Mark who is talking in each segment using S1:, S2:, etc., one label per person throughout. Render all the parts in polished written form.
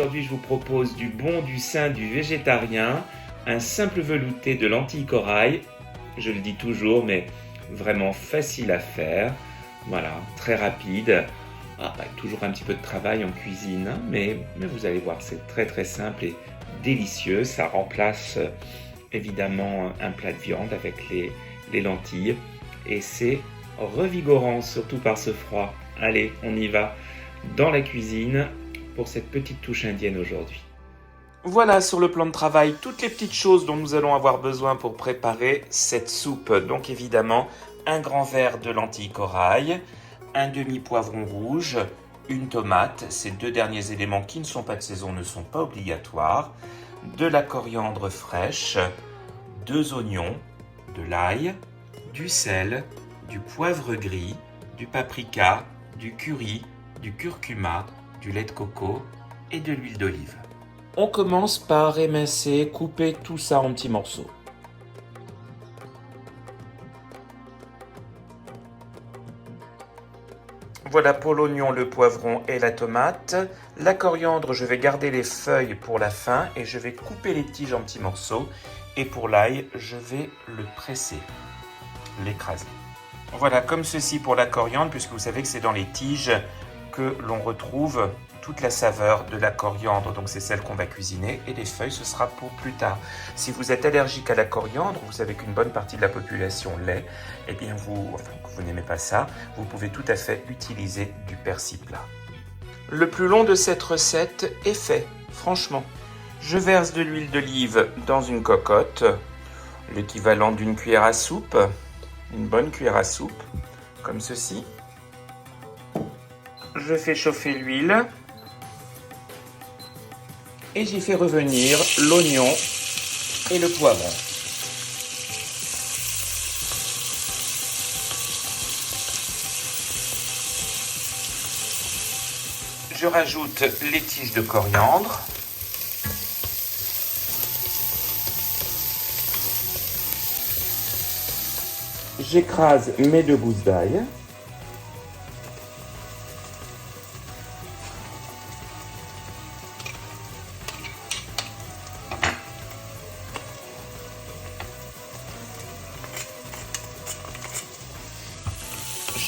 S1: aujourd'hui je vous propose du bon, du sain, du végétarien, un simple velouté de lentilles corail, je le dis toujours mais vraiment facile à faire, voilà, très rapide, toujours un petit peu de travail en cuisine, hein, mais vous allez voir c'est très très simple et délicieux, ça remplace évidemment un plat de viande avec les lentilles et c'est revigorant surtout par ce froid. Allez, on y va dans la cuisine pour cette petite touche indienne aujourd'hui. Voilà sur le plan de travail toutes les petites choses dont nous allons avoir besoin pour préparer cette soupe. Donc évidemment, un grand verre de lentilles corail, un demi-poivron rouge, une tomate, ces deux derniers éléments qui ne sont pas de saison ne sont pas obligatoires, de la coriandre fraîche, 2 oignons, de l'ail, du sel, du poivre gris, du paprika, du curry, du curcuma, du lait de coco et de l'huile d'olive. On commence par émincer, couper tout ça en petits morceaux. Voilà pour l'oignon, le poivron et la tomate. La coriandre, je vais garder les feuilles pour la fin et je vais couper les tiges en petits morceaux. Et pour l'ail, je vais le presser, l'écraser. Voilà, comme ceci pour la coriandre, puisque vous savez que c'est dans les tiges que l'on retrouve toute la saveur de la coriandre. Donc c'est celle qu'on va cuisiner et les feuilles, ce sera pour plus tard. Si vous êtes allergique à la coriandre, vous savez qu'une bonne partie de la population l'est, eh bien que vous n'aimez pas ça, vous pouvez tout à fait utiliser du persil plat. Le plus long de cette recette est fait, franchement. Je verse de l'huile d'olive dans une cocotte, l'équivalent d'une cuillère à soupe, une bonne cuillère à soupe, comme ceci. Je fais chauffer l'huile et j'y fais revenir l'oignon et le poivron. Je rajoute les tiges de coriandre. J'écrase mes 2 gousses d'ail.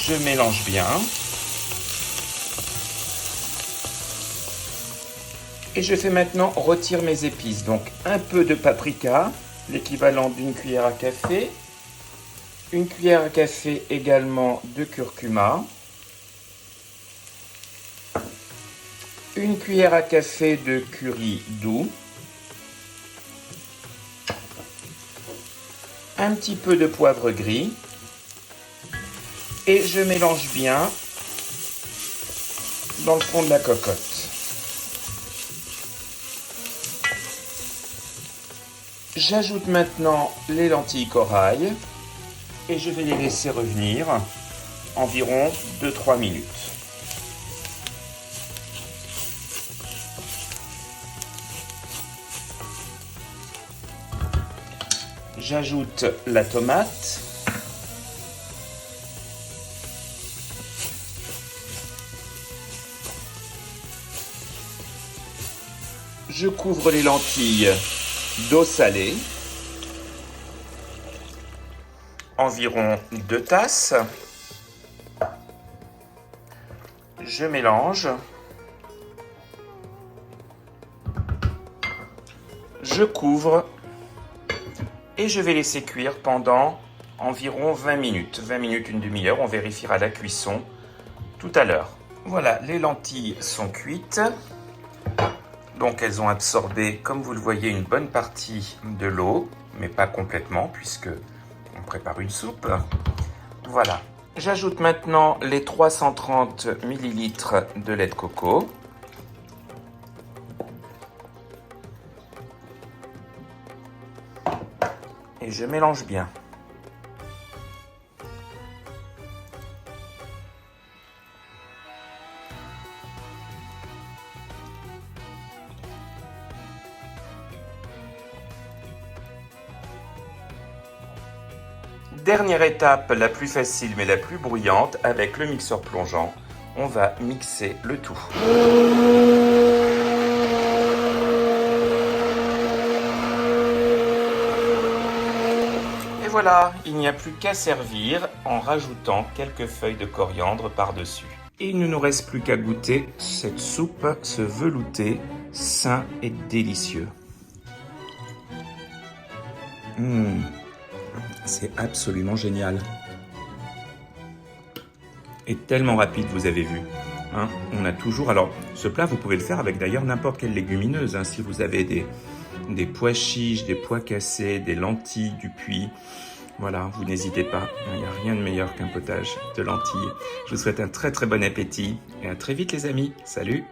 S1: Je mélange bien. Et je fais maintenant rôtir mes épices. Donc un peu de paprika, l'équivalent d'une cuillère à café. Une cuillère à café également de curcuma. Une cuillère à café de curry doux. Un petit peu de poivre gris. Et je mélange bien dans le fond de la cocotte. J'ajoute maintenant les lentilles corail et je vais les laisser revenir environ 2-3 minutes. J'ajoute la tomate. Je couvre les lentilles d'eau salée, environ 2 tasses. Je mélange. Je couvre et je vais laisser cuire pendant environ 20 minutes. 20 minutes, une demi-heure, on vérifiera la cuisson tout à l'heure. Voilà, les lentilles sont cuites. Donc elles ont absorbé, comme vous le voyez, une bonne partie de l'eau, mais pas complètement puisque on prépare une soupe. Voilà. J'ajoute maintenant les 330 ml de lait de coco. Et je mélange bien. Dernière étape, la plus facile mais la plus bruyante, avec le mixeur plongeant, on va mixer le tout. voilà, il n'y a plus qu'à servir en rajoutant quelques feuilles de coriandre par-dessus. Et il ne nous reste plus qu'à goûter cette soupe, ce velouté sain et délicieux. C'est absolument génial. Et tellement rapide, vous avez vu. Hein, on a toujours... Alors, ce plat, vous pouvez le faire avec d'ailleurs n'importe quelle légumineuse. Hein, si vous avez des pois chiches, des pois cassés, des lentilles du puits. Voilà, vous n'hésitez pas. Il n'y a rien de meilleur qu'un potage de lentilles. Je vous souhaite un très très bon appétit. Et à très vite les amis. Salut!